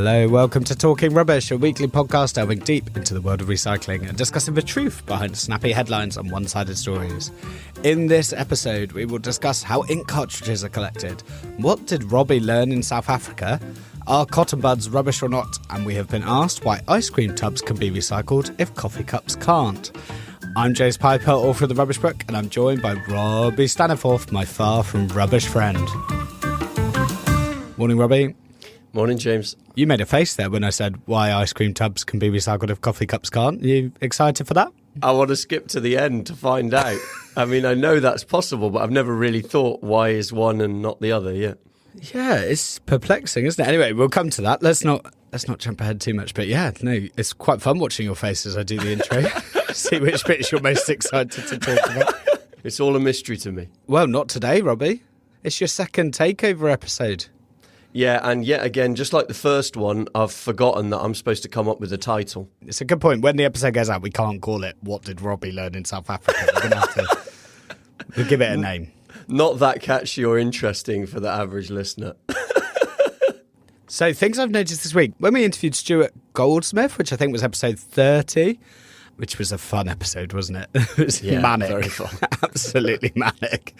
Hello, welcome to Talking Rubbish, a weekly podcast delving deep into the world of recycling and discussing the truth behind snappy headlines and one-sided stories. In this episode, we will discuss how ink cartridges are collected, what did Robbie learn in South Africa, are cotton buds rubbish or not, and we have been asked why ice cream tubs can be recycled if coffee cups can't. I'm James Piper, author of The Rubbish Book, and I'm joined by Robbie Staniforth, my far from rubbish friend. Morning, Robbie. Morning, James. You made a face there when I said why ice cream tubs can be recycled if coffee cups can't. You excited for that? I want to skip to the end to find out. I mean, I know that's possible, but I've never really thought why is one and not the other yet. Yeah, it's perplexing, isn't it? Anyway, we'll come to that. Let's not jump ahead too much. But yeah, no, it's quite fun watching your face as I do the intro. See which bits you're most excited to talk about. It's all a mystery to me. Well, not today, Robbie. It's your second takeover episode. Yeah, and yet again, just like the first one, I've forgotten that I'm supposed to come up with a title. It's a good point. When the episode goes out, we can't call it What Did Robbie Learn in South Africa? We're going to have to we'll give it a name. Not that catchy or interesting for the average listener. So things I've noticed this week. When we interviewed Stuart Goldsmith, which I think was episode 30, which was a fun episode, wasn't it? It was manic. Very fun. Absolutely manic.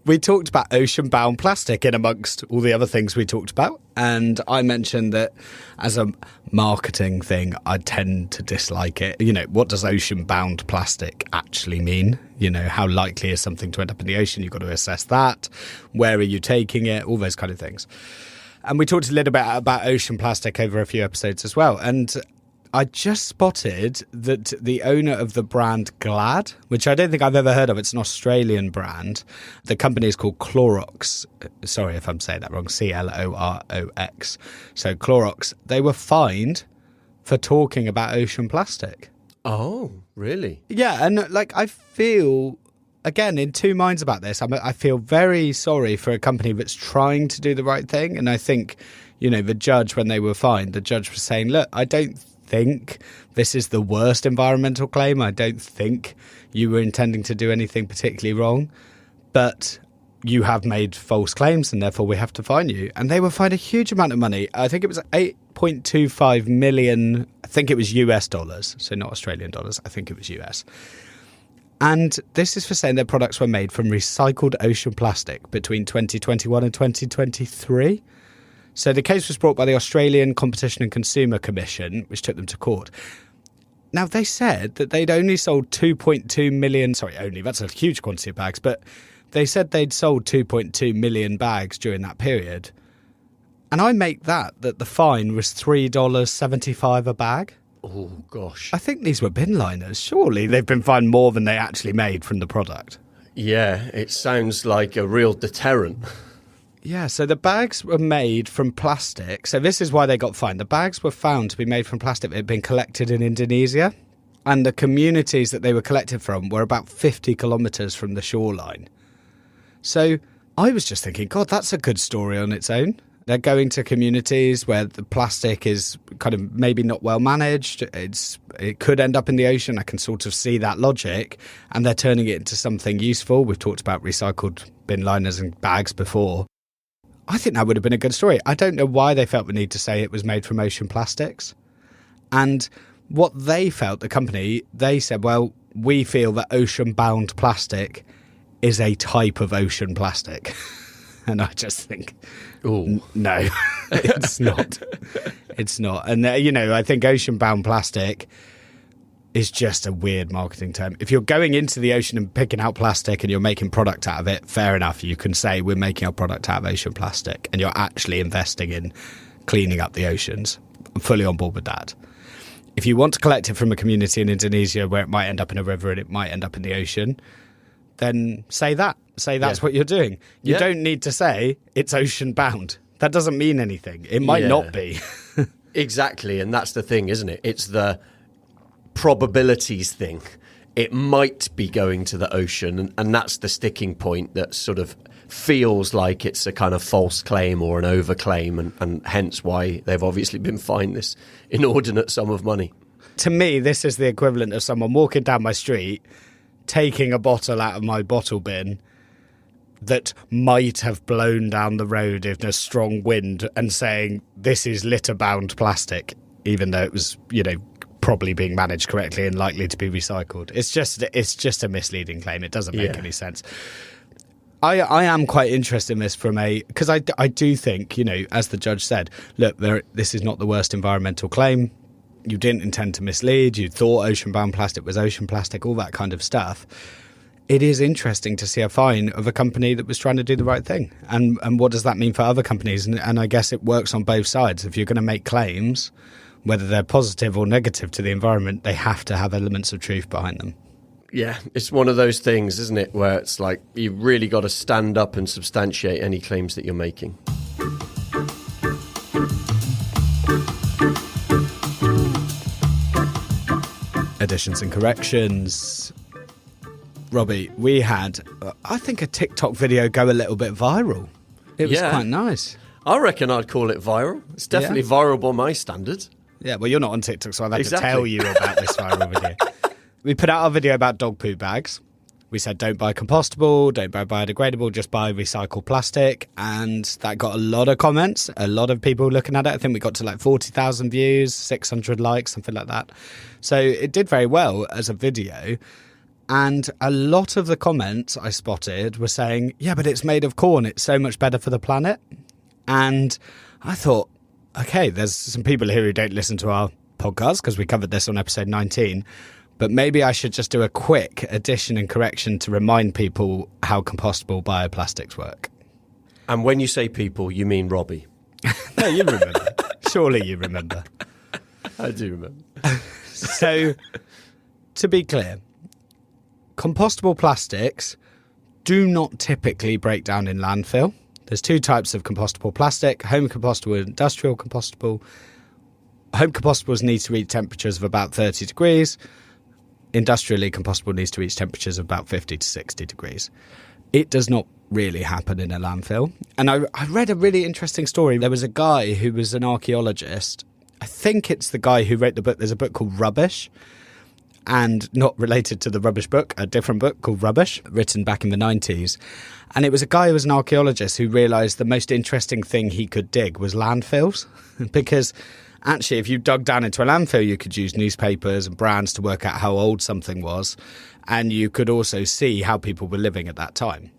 We talked about ocean-bound plastic in amongst all the other things we talked about. And I mentioned that as a marketing thing, I tend to dislike it. You know, what does ocean-bound plastic actually mean? You know, how likely is something to end up in the ocean? You've got to assess that. Where are you taking it? All those kind of things. And we talked a little bit about ocean plastic over a few episodes as well. And I just spotted that the owner of the brand Glad, which I don't think I've ever heard of, it's an Australian brand. The company is called Clorox. Sorry if I'm saying that wrong, Clorox. So Clorox, they were fined for talking about ocean plastic. Oh, really? Yeah, and I feel, again, in two minds about this. I feel very sorry for a company that's trying to do the right thing. And I think, you know, the judge, when they were fined, the judge was saying, look, I don't think this is the worst environmental claim. I don't think you were intending to do anything particularly wrong, but you have made false claims and therefore we have to fine you. And they were fined a huge amount of money. I think it was 8.25 million. I think it was US dollars, so not Australian dollars. I think it was US. And this is for saying their products were made from recycled ocean plastic between 2021 and 2023. So the case was brought by the Australian Competition and Consumer Commission, which took them to court. Now, they said that they'd only sold 2.2 million... Sorry, only, that's a huge quantity of bags. But they said they'd sold 2.2 million bags during that period. And I make that the fine was $3.75 a bag. Oh, gosh. I think these were bin liners. Surely they've been fined more than they actually made from the product. Yeah, it sounds like a real deterrent. Yeah, so the bags were made from plastic. So this is why they got fined. The bags were found to be made from plastic that had been collected in Indonesia. And the communities that they were collected from were about 50 kilometres from the shoreline. So I was just thinking, God, that's a good story on its own. They're going to communities where the plastic is kind of maybe not well managed. It could end up in the ocean. I can sort of see that logic. And they're turning it into something useful. We've talked about recycled bin liners and bags before. I think that would have been a good story. I don't know why they felt the need to say it was made from ocean plastics. And what they felt, the company, they said, well, we feel that ocean-bound plastic is a type of ocean plastic. And I just think, no, it's not. It's not. And, you know, I think ocean-bound plastic is just a weird marketing term. If you're going into the ocean and picking out plastic and you're making product out of it, fair enough. You can say we're making our product out of ocean plastic and you're actually investing in cleaning up the oceans. I'm fully on board with that. If you want to collect it from a community in Indonesia where it might end up in a river and it might end up in the ocean, then say that. Say that's what you're doing. You don't need to say it's ocean bound. That doesn't mean anything. It might not be. Exactly. And that's the thing, isn't it? It's the probabilities thing. It might be going to the ocean, and that's the sticking point that sort of feels like it's a kind of false claim or an overclaim, and hence why they've obviously been fined this inordinate sum of money. To me, this is the equivalent of someone walking down my street, taking a bottle out of my bottle bin, that might have blown down the road in a strong wind and saying this is litter-bound plastic, even though it was, probably being managed correctly and likely to be recycled. It's just a misleading claim. It doesn't make any sense. I am quite interested in this because I do think, as the judge said, look, this is not the worst environmental claim. You didn't intend to mislead. You thought ocean-bound plastic was ocean plastic, all that kind of stuff. It is interesting to see a fine of a company that was trying to do the right thing. And what does that mean for other companies? And I guess it works on both sides. If you're going to make claims, whether they're positive or negative to the environment, they have to have elements of truth behind them. Yeah, it's one of those things, isn't it, where it's like you've really got to stand up and substantiate any claims that you're making. Additions and corrections. Robbie, we had, I think, a TikTok video go a little bit viral. It was quite nice. I reckon I'd call it viral. It's definitely viral by my standards. Yeah, well, you're not on TikTok, so I've had to tell you about this viral video. We put out our video about dog poo bags. We said don't buy compostable, don't buy biodegradable, just buy recycled plastic. And that got a lot of comments, a lot of people looking at it. I think we got to 40,000 views, 600 likes, something like that. So it did very well as a video. And a lot of the comments I spotted were saying, yeah, but it's made of corn. It's so much better for the planet. And I thought, okay, there's some people here who don't listen to our podcast because we covered this on episode 19. But maybe I should just do a quick addition and correction to remind people how compostable bioplastics work. And when you say people, you mean Robbie. No, you remember. Surely you remember. I do remember. So, to be clear, compostable plastics do not typically break down in landfill. There's two types of compostable plastic, home compostable and industrial compostable. Home compostables need to reach temperatures of about 30 degrees. Industrially compostable needs to reach temperatures of about 50 to 60 degrees. It does not really happen in a landfill. And I read a really interesting story. There was a guy who was an archaeologist. I think it's the guy who wrote the book. There's a book called Rubbish, and not related to the Rubbish book, a different book called Rubbish, written back in the 90s. And it was a guy who was an archaeologist who realised the most interesting thing he could dig was landfills. Because actually, if you dug down into a landfill, you could use newspapers and brands to work out how old something was. And you could also see how people were living at that time.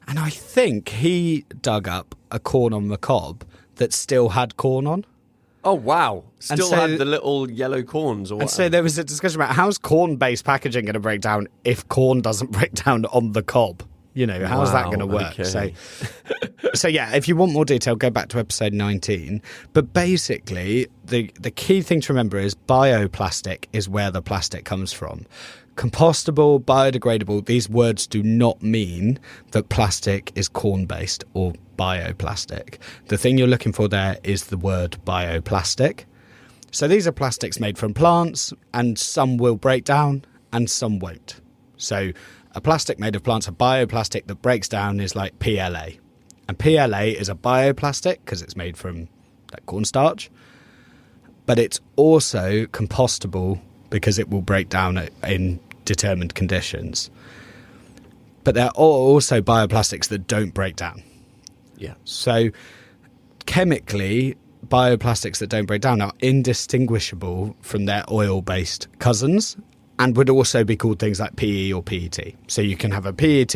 And I think he dug up a corn on the cob that still had corn on. Oh, wow. Still had the little yellow corns or whatever. And so there was a discussion about how's corn-based packaging going to break down if corn doesn't break down on the cob? How's that going to work? Okay. So yeah, if you want more detail, go back to episode 19. But basically, the key thing to remember is bioplastic is where the plastic comes from. Compostable, biodegradable, these words do not mean that plastic is corn-based or bioplastic. The thing you're looking for there is the word bioplastic. So these are plastics made from plants, and some will break down and some won't. So a plastic made of plants, a bioplastic that breaks down is like PLA. And PLA is a bioplastic because it's made from cornstarch. But it's also compostable because it will break down in determined conditions. But there are also bioplastics that don't break down. Yeah. So chemically, bioplastics that don't break down are indistinguishable from their oil-based cousins and would also be called things like PE or PET. So you can have a PET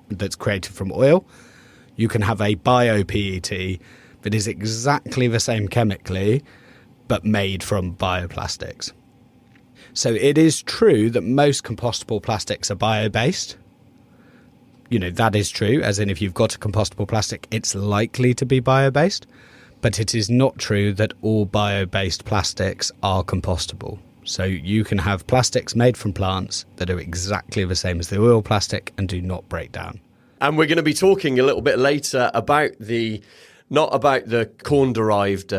that's created from oil. You can have a bio-PET that is exactly the same chemically, but made from bioplastics. So it is true that most compostable plastics are bio-based. That is true, as in if you've got a compostable plastic, it's likely to be bio-based. But it is not true that all bio-based plastics are compostable. So you can have plastics made from plants that are exactly the same as the oil plastic and do not break down. And we're going to be talking a little bit later about not about the corn-derived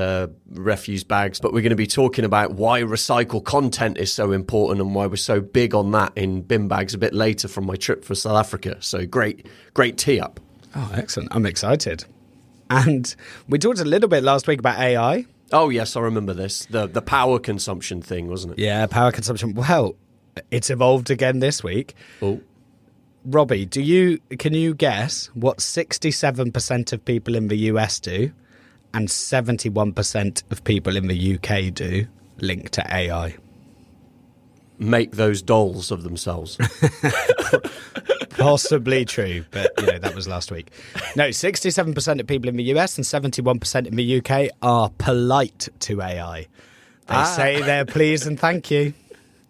refuse bags, but we're going to be talking about why recycled content is so important and why we're so big on that in bin bags a bit later from my trip for South Africa. So great tee up. Oh, excellent. I'm excited. And we talked a little bit last week about AI. Oh, yes, I remember this. The power consumption thing, wasn't it? Yeah, power consumption. Well, it's evolved again this week. Oh. Robbie, can you guess what 67% of people in the US do and 71% of people in the UK do linked to AI? Make those dolls of themselves. Possibly true, but that was last week. No, 67% of people in the US and 71% in the UK are polite to AI. They say their please and thank you.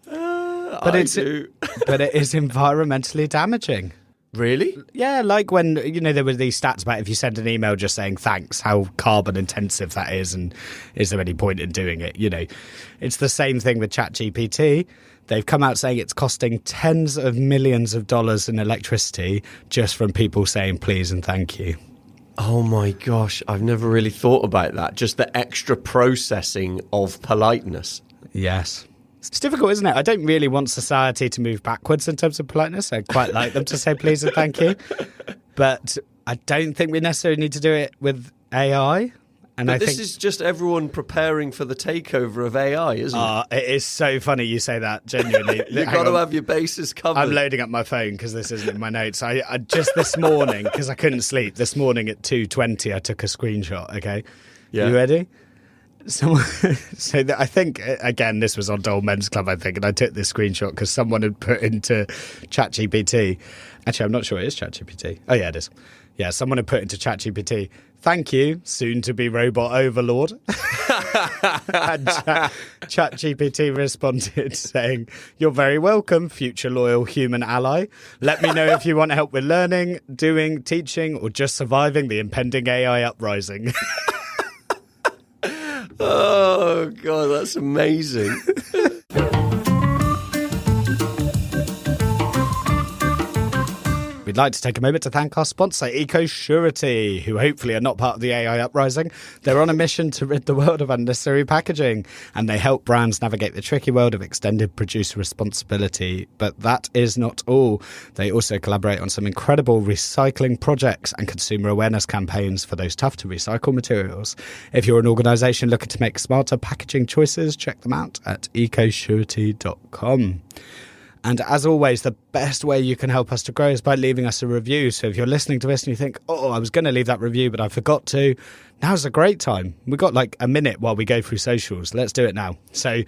But it is environmentally damaging. Really? Yeah, like when, there were these stats about if you send an email just saying thanks, how carbon intensive that is, and is there any point in doing it? It's the same thing with ChatGPT. They've come out saying it's costing tens of millions of dollars in electricity just from people saying please and thank you. Oh my gosh, I've never really thought about that. Just the extra processing of politeness. Yes. It's difficult, isn't it? I don't really want society to move backwards in terms of politeness. I'd quite like them to say please and thank you. But I don't think we necessarily need to do it with AI. And but this is just everyone preparing for the takeover of AI, isn't it? It is so funny you say that, genuinely. You've got to have your bases covered. I'm loading up my phone because this isn't in my notes. I just this morning, because I couldn't sleep, this morning at 2:20, I took a screenshot, okay? Yeah. You ready? I think, again, this was on Dole Men's Club, I think, and I took this screenshot because someone had put into ChatGPT. Actually, I'm not sure it is ChatGPT. Oh, yeah, it is. Yeah, someone had put into ChatGPT, thank you, soon-to-be robot overlord. And ChatGPT responded saying, you're very welcome, future loyal human ally. Let me know if you want help with learning, doing, teaching, or just surviving the impending AI uprising. Oh, God, that's amazing. We'd like to take a moment to thank our sponsor, EcoSurety, who hopefully are not part of the AI uprising. They're on a mission to rid the world of unnecessary packaging, and they help brands navigate the tricky world of extended producer responsibility. But that is not all. They also collaborate on some incredible recycling projects and consumer awareness campaigns for those tough-to-recycle materials. If you're an organisation looking to make smarter packaging choices, check them out at ecosurety.com. And as always, the best way you can help us to grow is by leaving us a review. So if you're listening to this and you think, oh, I was going to leave that review, but I forgot to, now's a great time. We've got like a minute while we go through socials. Let's do it now. So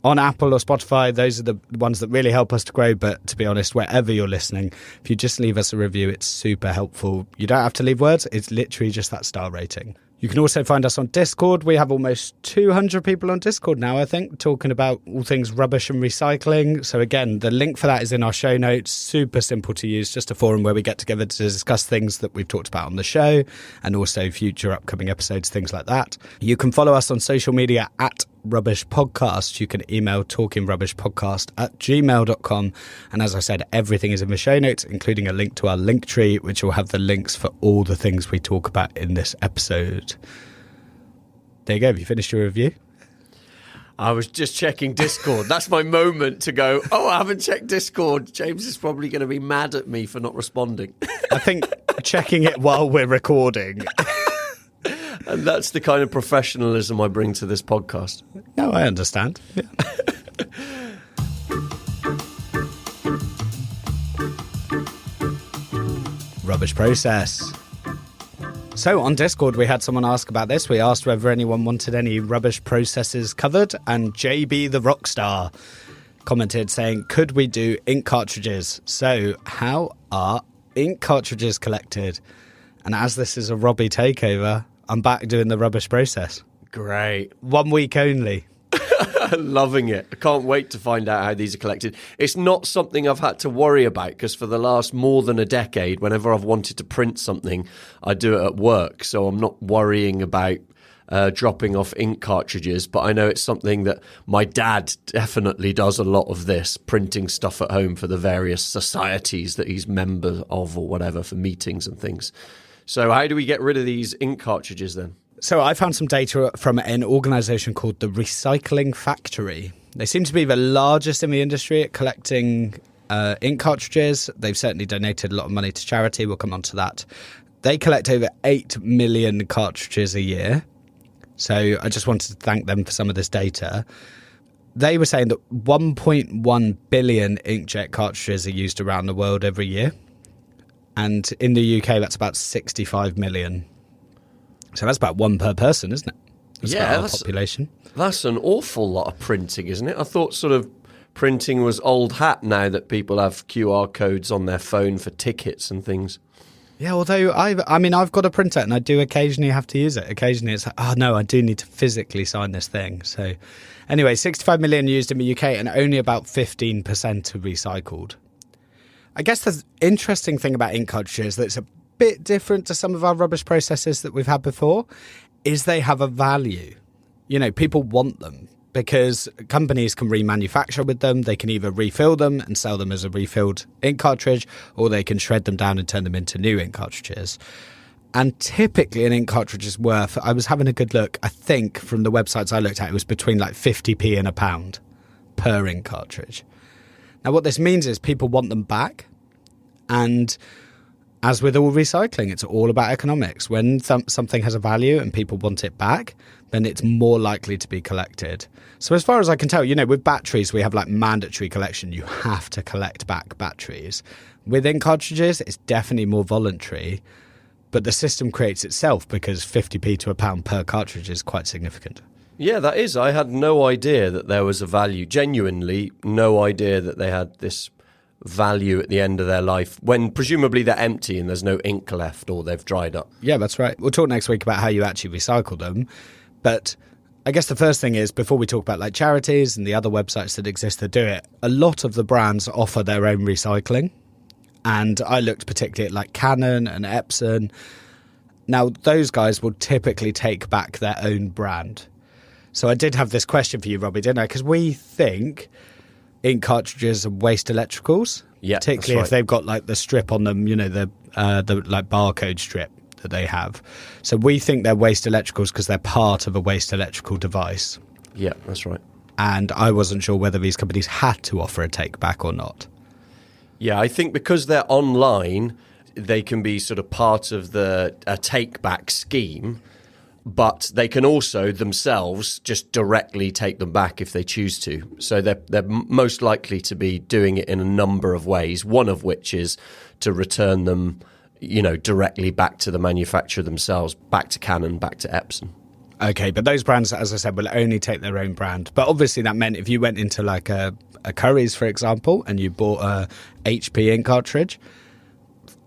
on Apple or Spotify, those are the ones that really help us to grow. But to be honest, wherever you're listening, if you just leave us a review, it's super helpful. You don't have to leave words. It's literally just that star rating. You can also find us on Discord. We have almost 200 people on Discord now, I think, talking about all things rubbish and recycling. So again, the link for that is in our show notes. Super simple to use, just a forum where we get together to discuss things that we've talked about on the show and also future upcoming episodes, things like that. You can follow us on social media at Rubbish Podcast. You can email talkingrubbishpodcast@gmail.com. And as I said, everything is in the show notes, including a link to our link tree, which will have the links for all the things we talk about in this episode. There you go. Have you finished your review? I was just checking Discord. That's my moment to go, oh, I haven't checked Discord. James is probably going to be mad at me for not responding. I think checking it while we're recording. And that's the kind of professionalism I bring to this podcast. No, I understand. Yeah. Rubbish process. So on Discord, we had someone ask about this. We asked whether anyone wanted any rubbish processes covered, and JB the Rockstar commented saying, could we do ink cartridges? So how are ink cartridges collected? And as this is a Robbie takeover, I'm back doing the rubbish process. Great. 1 week only. Loving it. I can't wait to find out how these are collected. It's not something I've had to worry about because for the last more than a decade, whenever I've wanted to print something, I do it at work. So I'm not worrying about dropping off ink cartridges. But I know it's something that my dad definitely does a lot of this, printing stuff at home for the various societies that he's member of or whatever for meetings and things. So how do we get rid of these ink cartridges then? So I found some data from an organisation called the Recycling Factory. They seem to be the largest in the industry at collecting ink cartridges. They've certainly donated a lot of money to charity. We'll come on to that. They collect over 8 million cartridges a year. So I just wanted to thank them for some of this data. They were saying that 1.1 billion inkjet cartridges are used around the world every year. And in the UK, that's about 65 million. So that's about one per person, isn't it? That's about our population. That's an awful lot of printing, isn't it? I thought sort of printing was old hat now that people have QR codes on their phone for tickets and things. Yeah, although I've got a printer and I do occasionally have to use it. Occasionally it's like, oh no, I do need to physically sign this thing. So anyway, 65 million used in the UK and only about 15% are recycled. I guess the interesting thing about ink cartridges that's a bit different to some of our rubbish processes that we've had before is they have a value. You know, people want them because companies can remanufacture with them. They can either refill them and sell them as a refilled ink cartridge, or they can shred them down and turn them into new ink cartridges. And typically an ink cartridge is worth, I was having a good look, I think from the websites I looked at, it was between like 50p and £1 per ink cartridge. Now what this means is people want them back, and as with all recycling, it's all about economics. When something has a value and people want it back, then it's more likely to be collected. So as far as I can tell, you know, with batteries, we have like mandatory collection. You have to collect back batteries. With ink cartridges, it's definitely more voluntary, but the system creates itself because 50p to £1 per cartridge is quite significant. Yeah, that is. I had no idea that there was a value. Genuinely, no idea that they had this value at the end of their life when presumably they're empty and there's no ink left or they've dried up. Yeah, that's right. We'll talk next week about how you actually recycle them. But I guess the first thing is, before we talk about like charities and the other websites that exist that do it, a lot of the brands offer their own recycling. And I looked particularly at like Canon and Epson. Now, those guys will typically take back their own brand. So I did have this question for you, Robbie, didn't I? Because we think ink cartridges are waste electricals, particularly if they've got like the strip on them, you know, the like barcode strip that they have. So we think they're waste electricals because they're part of a waste electrical device. Yeah, that's right. And I wasn't sure whether these companies had to offer a take back or not. Yeah, I think because they're online, they can be sort of part of a take back scheme. But they can also themselves just directly take them back if they choose to. So they're most likely to be doing it in a number of ways, one of which is to return them, you know, directly back to the manufacturer themselves, back to Canon, back to Epson. Okay, but those brands, as I said, will only take their own brand. But obviously that meant if you went into like a Currys, for example, and you bought a HP ink cartridge,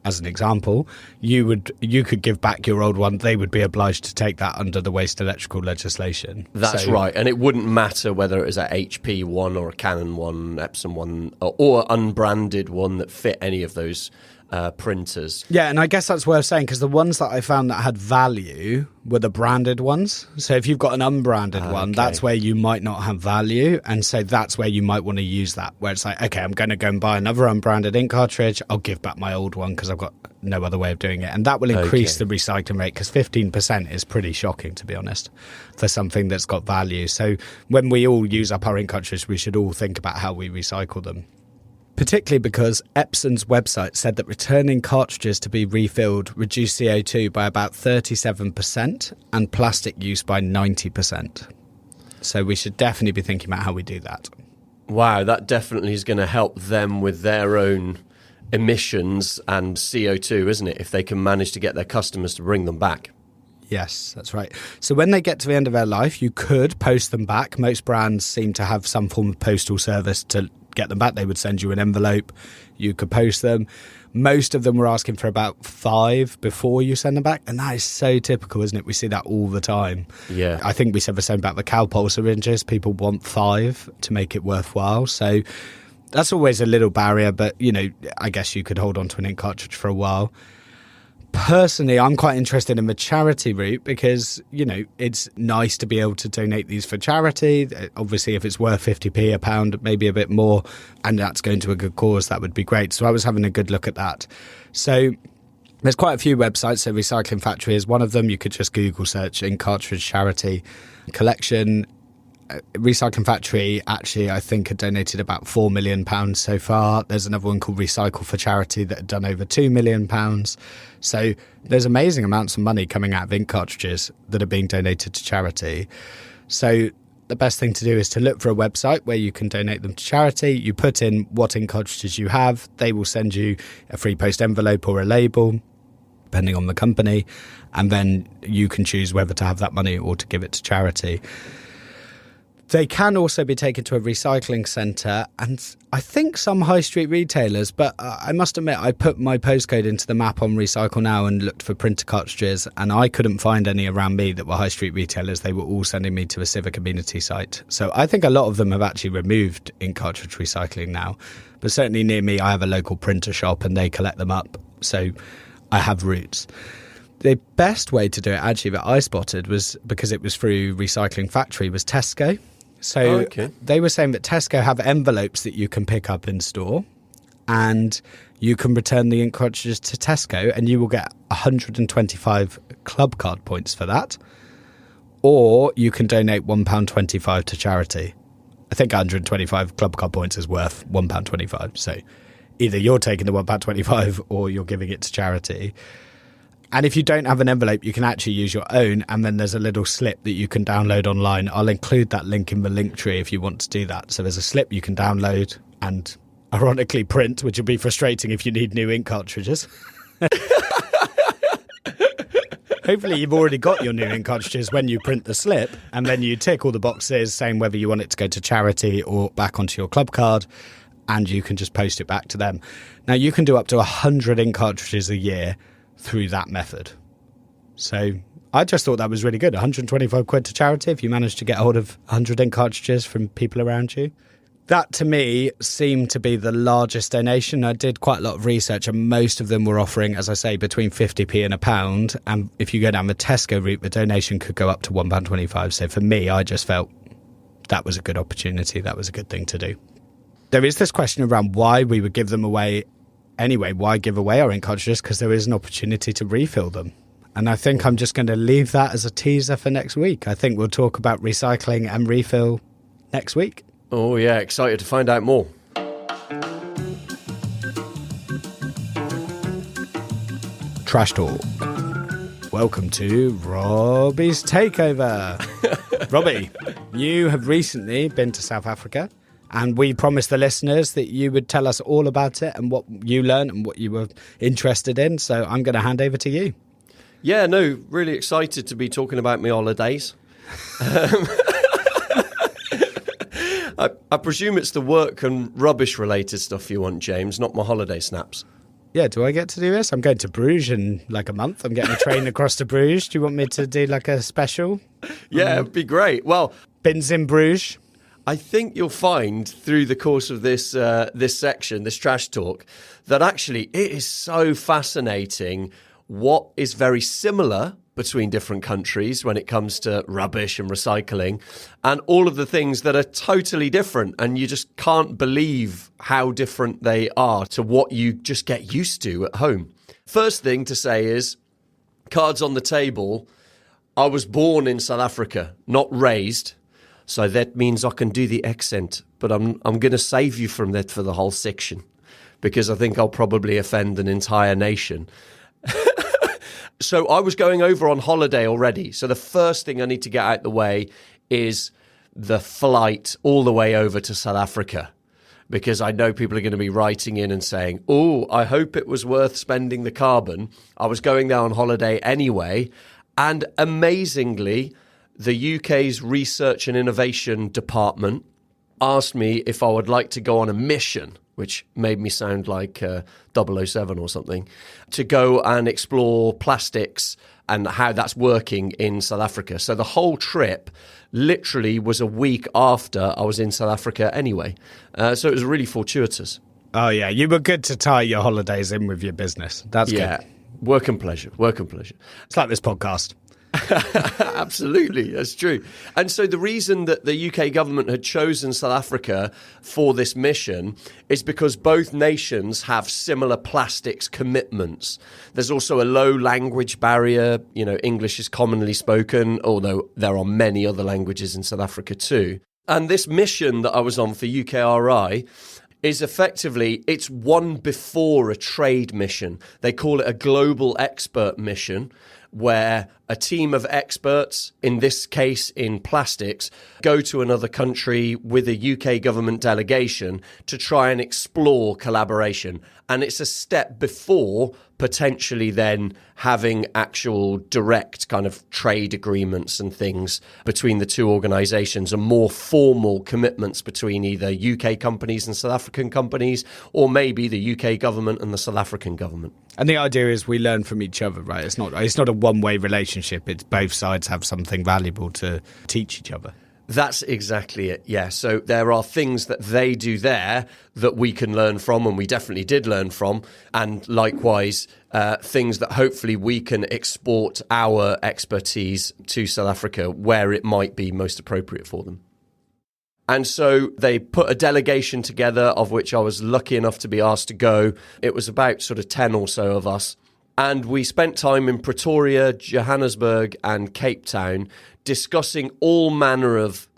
as an example, you could give back your old one. They would be obliged to take that under the waste electrical legislation. That's right. And it wouldn't matter whether it was a HP one or a Canon one, Epson one, or unbranded one that fit any of those printers. Yeah, and I guess that's worth saying because the ones that I found that had value were the branded ones. So if you've got an unbranded one, that's where you might not have value. And so that's where you might want to use that, where it's like, okay, I'm going to go and buy another unbranded ink cartridge. I'll give back my old one because I've got no other way of doing it. And that will increase the recycling rate because 15% is pretty shocking, to be honest, for something that's got value. So when we all use up our ink cartridges, we should all think about how we recycle them. Particularly because Epson's website said that returning cartridges to be refilled reduced CO2 by about 37% and plastic use by 90%. So we should definitely be thinking about how we do that. Wow, that definitely is going to help them with their own emissions and CO2, isn't it, if they can manage to get their customers to bring them back. Yes, that's right. So when they get to the end of their life, you could post them back. Most brands seem to have some form of postal service to get them back. They would send you an envelope. You could post them. Most of them were asking for about 5 before you send them back. And that is so typical, isn't it? We see that all the time. Yeah. I think we said the same about the Cowpole syringes. People want 5 to make it worthwhile. So that's always a little barrier. But, you know, I guess you could hold on to an ink cartridge for a while. Personally, I'm quite interested in the charity route because, you know, it's nice to be able to donate these for charity. Obviously, if it's worth 50p, £1, maybe a bit more, and that's going to a good cause, that would be great. So I was having a good look at that. So there's quite a few websites. So Recycling Factory is one of them. You could just Google search ink cartridge charity collection. Recycling Factory actually, I think, had donated about £4 million so far. There's another one called Recycle for Charity that had done over £2 million. So there's amazing amounts of money coming out of ink cartridges that are being donated to charity. So the best thing to do is to look for a website where you can donate them to charity. You put in what ink cartridges you have. They will send you a free post envelope or a label, depending on the company, and then you can choose whether to have that money or to give it to charity. They can also be taken to a recycling centre and I think some high street retailers, but I must admit I put my postcode into the map on Recycle Now and looked for printer cartridges and I couldn't find any around me that were high street retailers. They were all sending me to a civic amenity site. So I think a lot of them have actually removed ink cartridge recycling now. But certainly near me I have a local printer shop and they collect them up. So I have routes. The best way to do it actually that I spotted was, because it was through Recycling Factory, was Tesco. So They were saying that Tesco have envelopes that you can pick up in store and you can return the ink cartridges to Tesco and you will get 125 club card points for that. Or you can donate £1.25 to charity. I think 125 club card points is worth £1.25. So either you're taking the £1.25 or you're giving it to charity. And if you don't have an envelope, you can actually use your own. And then there's a little slip that you can download online. I'll include that link in the link tree if you want to do that. So there's a slip you can download and ironically print, which will be frustrating if you need new ink cartridges. Hopefully you've already got your new ink cartridges when you print the slip. And then you tick all the boxes saying whether you want it to go to charity or back onto your club card. And you can just post it back to them. Now, you can do up to 100 ink cartridges a year through that method. So I just thought that was really good. 125 quid to charity if you manage to get hold of 100 ink cartridges from people around you. That to me seemed to be the largest donation. I did quite a lot of research and most of them were offering, as I say, between 50p and £1. And if you go down the Tesco route, the donation could go up to £1.25. So for me, I just felt that was a good opportunity. That was a good thing to do. There is this question around why we would give them away anyway. Why give away our ink cartridges? Because there is an opportunity to refill them. And I think I'm just going to leave that as a teaser for next week. I think we'll talk about recycling and refill next week. Oh, yeah. Excited to find out more. Trash talk. Welcome to Robbie's Takeover. Robbie, you have recently been to South Africa. And we promised the listeners that you would tell us all about it and what you learned and what you were interested in. So I'm going to hand over to you. Yeah, no, really excited to be talking about my holidays. I presume it's the work and rubbish related stuff you want, James, not my holiday snaps. Yeah, do I get to do this? I'm going to Bruges in like a month. I'm getting a train across to Bruges. Do you want me to do like a special? Yeah, it'd be great. Well, Bins in Bruges. I think you'll find through the course of this section, this trash talk, that actually it is so fascinating what is very similar between different countries when it comes to rubbish and recycling and all of the things that are totally different. And you just can't believe how different they are to what you just get used to at home. First thing to say is, cards on the table, I was born in South Africa, not raised. So that means I can do the accent, but I'm going to save you from that for the whole section because I think I'll probably offend an entire nation. So I was going over on holiday already. So the first thing I need to get out the way is the flight all the way over to South Africa, because I know people are going to be writing in and saying, oh, I hope it was worth spending the carbon. I was going there on holiday anyway. And amazingly, the UK's Research and Innovation Department asked me if I would like to go on a mission, which made me sound like 007 or something, to go and explore plastics and how that's working in South Africa. So the whole trip literally was a week after I was in South Africa anyway. So it was really fortuitous. Oh, yeah. You were good to tie your holidays in with your business. That's good. Yeah. Work and pleasure. Work and pleasure. It's like this podcast. Absolutely, that's true. And so the reason that the UK government had chosen South Africa for this mission is because both nations have similar plastics commitments. There's also a low language barrier. You know, English is commonly spoken, although there are many other languages in South Africa too. And this mission that I was on for UKRI is effectively, it's one before a trade mission. They call it a global expert mission, where a team of experts, in this case in plastics, go to another country with a UK government delegation to try and explore collaboration. And it's a step before potentially then having actual direct kind of trade agreements and things between the two organisations, and more formal commitments between either UK companies and South African companies, or maybe the UK government and the South African government. And the idea is we learn from each other, right? It's not a one-way relationship. It's both sides have something valuable to teach each other. That's exactly it, yeah. So there are things that they do there that we can learn from, and we definitely did learn from, and likewise things that hopefully we can export our expertise to South Africa where it might be most appropriate for them. And so they put a delegation together, of which I was lucky enough to be asked to go. It was about sort of 10 or so of us. And we spent time in Pretoria, Johannesburg and Cape Town discussing all manner of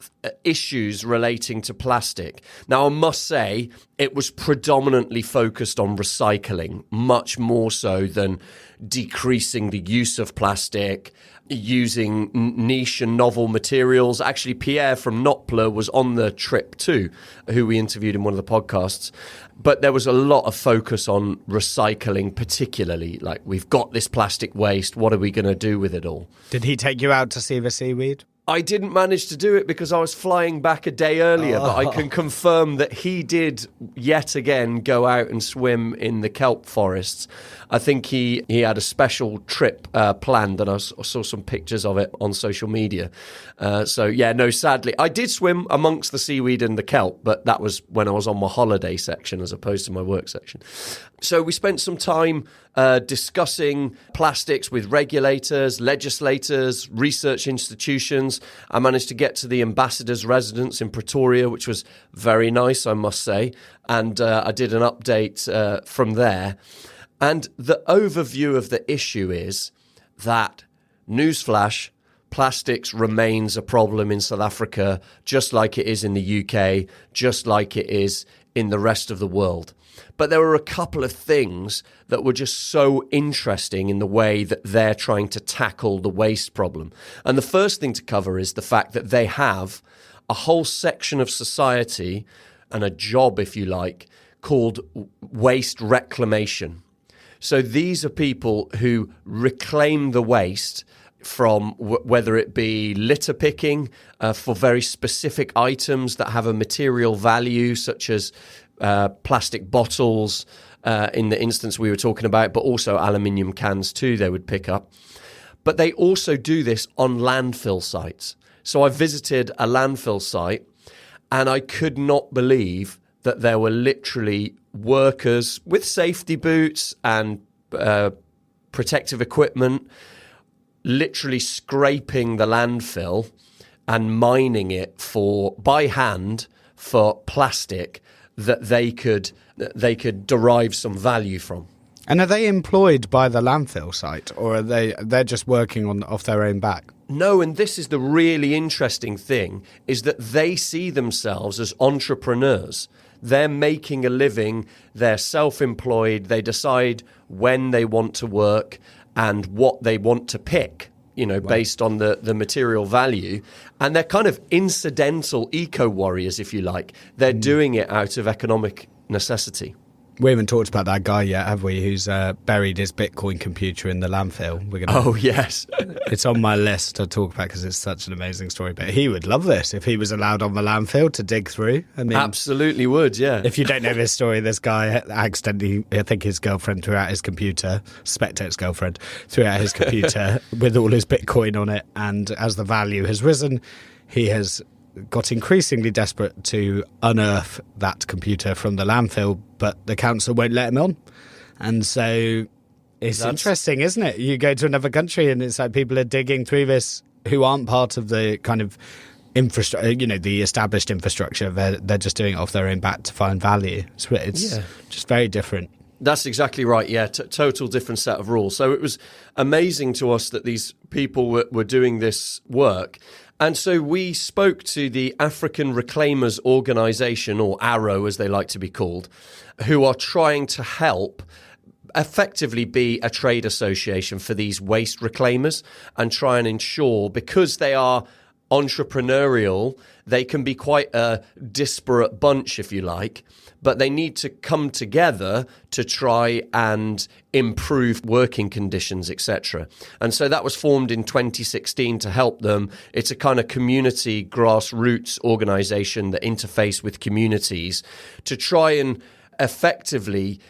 issues relating to plastic. Now, I must say, it was predominantly focused on recycling, much more so than decreasing the use of plastic, using niche and novel materials. Actually, Pierre from Nopla was on the trip too, who we interviewed in one of the podcasts. But there was a lot of focus on recycling, particularly. Like, we've got this plastic waste, what are we going to do with it all? Did he take you out to see the seaweed? I didn't manage to do it because I was flying back a day earlier, but I can confirm that he did yet again go out and swim in the kelp forests. I think he had a special trip planned, and I saw some pictures of it on social media. Sadly, I did swim amongst the seaweed and the kelp, but that was when I was on my holiday section as opposed to my work section. So we spent some time discussing plastics with regulators, legislators, research institutions. I managed to get to the ambassador's residence in Pretoria, which was very nice, I must say. And I did an update from there. And the overview of the issue is that, newsflash, plastics remains a problem in South Africa, just like it is in the UK, just like it is in the rest of the world. But there were a couple of things that were just so interesting in the way that they're trying to tackle the waste problem. And the first thing to cover is the fact that they have a whole section of society, and a job, if you like, called waste reclamation. So these are people who reclaim the waste from whether it be litter picking for very specific items that have a material value, such as plastic bottles, in the instance we were talking about, but also aluminium cans too, they would pick up. But they also do this on landfill sites. So I visited a landfill site, and I could not believe that there were literally workers with safety boots and protective equipment literally scraping the landfill and mining it by hand for plastic that they could derive some value from. And are they employed by the landfill site, or are they're just working off their own back? No, and this is the really interesting thing, is that they see themselves as entrepreneurs. They're making a living, they're self-employed, they decide when they want to work and what they want to pick, based on the material value. And they're kind of incidental eco-warriors, if you like. They're doing it out of economic necessity. We haven't talked about that guy yet, have we, who's buried his Bitcoin computer in the landfill. Oh, yes. It's on my list to talk about because it's such an amazing story. But he would love this if he was allowed on the landfill to dig through. I mean, absolutely would, yeah. If you don't know this story, this guy accidentally, I think his girlfriend threw out his computer, suspect it's girlfriend, threw out his computer with all his Bitcoin on it. And as the value has risen, he has got increasingly desperate to unearth that computer from the landfill, but the council won't let him on. And so it's interesting, isn't it? You go to another country and it's like people are digging through this who aren't part of the kind of infrastructure, the established infrastructure. They're just doing it off their own back to find value. It's just very different. That's exactly right, yeah. Total different set of rules. So it was amazing to us that these people were doing this work. And so we spoke to the African Reclaimers Organisation, or ARO as they like to be called, who are trying to help effectively be a trade association for these waste reclaimers and try and ensure, because they are entrepreneurial, they can be quite a disparate bunch, if you like, but they need to come together to try and improve working conditions, etc. And so that was formed in 2016 to help them. It's a kind of community grassroots organization that interface with communities to try and effectively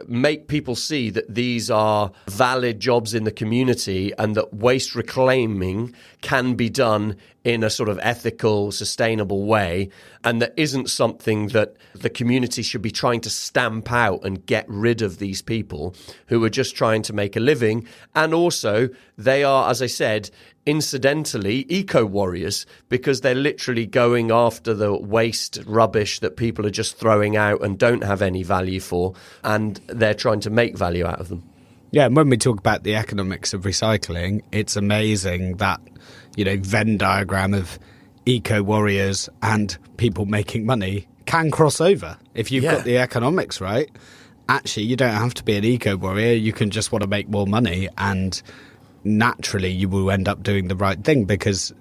make people see that these are valid jobs in the community and that waste reclaiming can be done in a sort of ethical, sustainable way, and that isn't something that the community should be trying to stamp out and get rid of these people who are just trying to make a living. And also, they are, as I said, incidentally eco-warriors, because they're literally going after the waste rubbish that people are just throwing out and don't have any value for, and they're trying to make value out of them. Yeah, and when we talk about the economics of recycling, it's amazing that, Venn diagram of eco-warriors and people making money can cross over. If you've got the economics right, actually you don't have to be an eco-warrior, you can just want to make more money, and naturally you will end up doing the right thing, because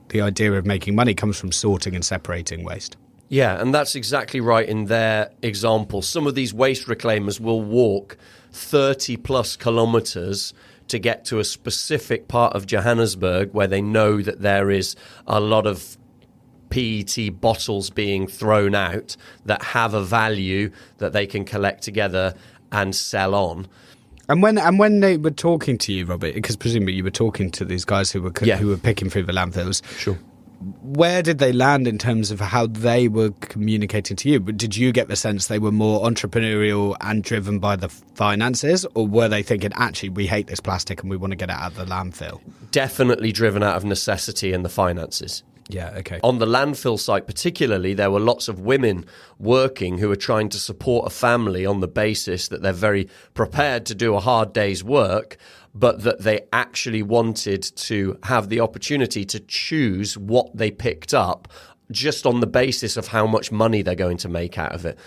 the idea of making money comes from sorting and separating waste. Yeah, and that's exactly right in their example. Some of these waste reclaimers will walk 30 plus kilometres to get to a specific part of Johannesburg where they know that there is a lot of PET bottles being thrown out that have a value that they can collect together and sell on. And when they were talking to you, Robbie, because presumably you were talking to these guys who were picking through the landfills. Sure. Where did they land in terms of how they were communicating to you? Did you get the sense they were more entrepreneurial and driven by the finances, or were they thinking, actually, we hate this plastic and we want to get it out of the landfill? Definitely driven out of necessity and the finances. Yeah, okay. On the landfill site particularly, there were lots of women working who were trying to support a family on the basis that they're very prepared to do a hard day's work, but that they actually wanted to have the opportunity to choose what they picked up just on the basis of how much money they're going to make out of it.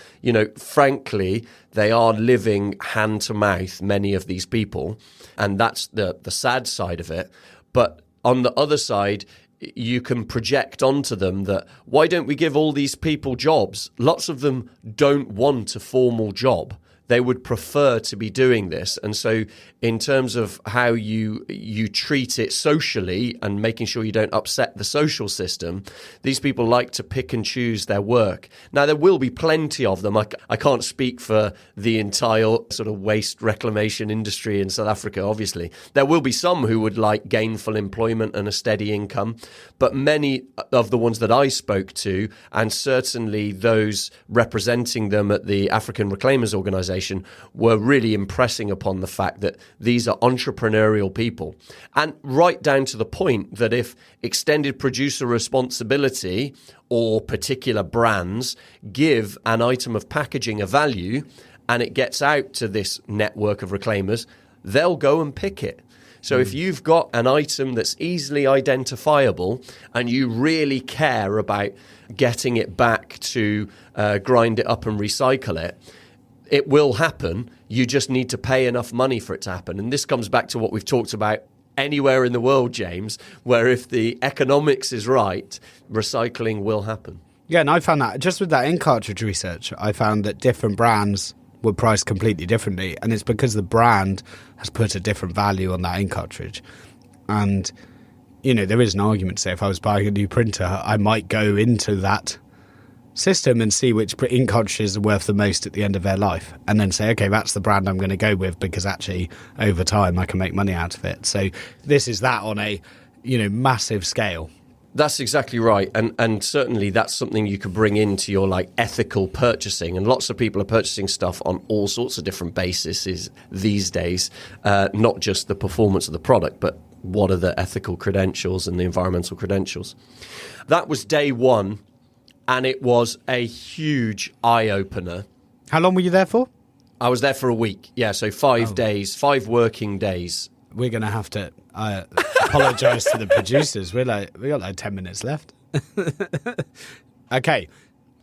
Frankly, they are living hand to mouth, many of these people, and that's the sad side of it. But on the other side, you can project onto them that, why don't we give all these people jobs? Lots of them don't want a formal job. They would prefer to be doing this. And so in terms of how you treat it socially and making sure you don't upset the social system, these people like to pick and choose their work. Now, there will be plenty of them. I can't speak for the entire sort of waste reclamation industry in South Africa, obviously. There will be some who would like gainful employment and a steady income, but many of the ones that I spoke to, and certainly those representing them at the African Reclaimers Organisation, were really impressing upon the fact that these are entrepreneurial people. And right down to the point that if extended producer responsibility or particular brands give an item of packaging a value and it gets out to this network of reclaimers, they'll go and pick it. So if you've got an item that's easily identifiable and you really care about getting it back to grind it up and recycle it, it will happen. You just need to pay enough money for it to happen. And this comes back to what we've talked about anywhere in the world, James, where if the economics is right, recycling will happen. Yeah, and I found that just with that in cartridge research, I found that different brands were priced completely differently. And it's because the brand has put a different value on that in cartridge. And, there is an argument to say if I was buying a new printer, I might go into that system and see which ink cartridges are worth the most at the end of their life, and then say, okay, that's the brand I'm going to go with, because actually over time I can make money out of it. So this is that on a massive scale. That's exactly right, and certainly that's something you could bring into your ethical purchasing, and lots of people are purchasing stuff on all sorts of different bases these days, not just the performance of the product, but what are the ethical credentials and the environmental credentials. That was day one. And it was a huge eye-opener. How long were you there for? I was there for a week. Yeah, so 5 days, 5 working days. We're going to have to apologise to the producers. We got 10 minutes left. Okay,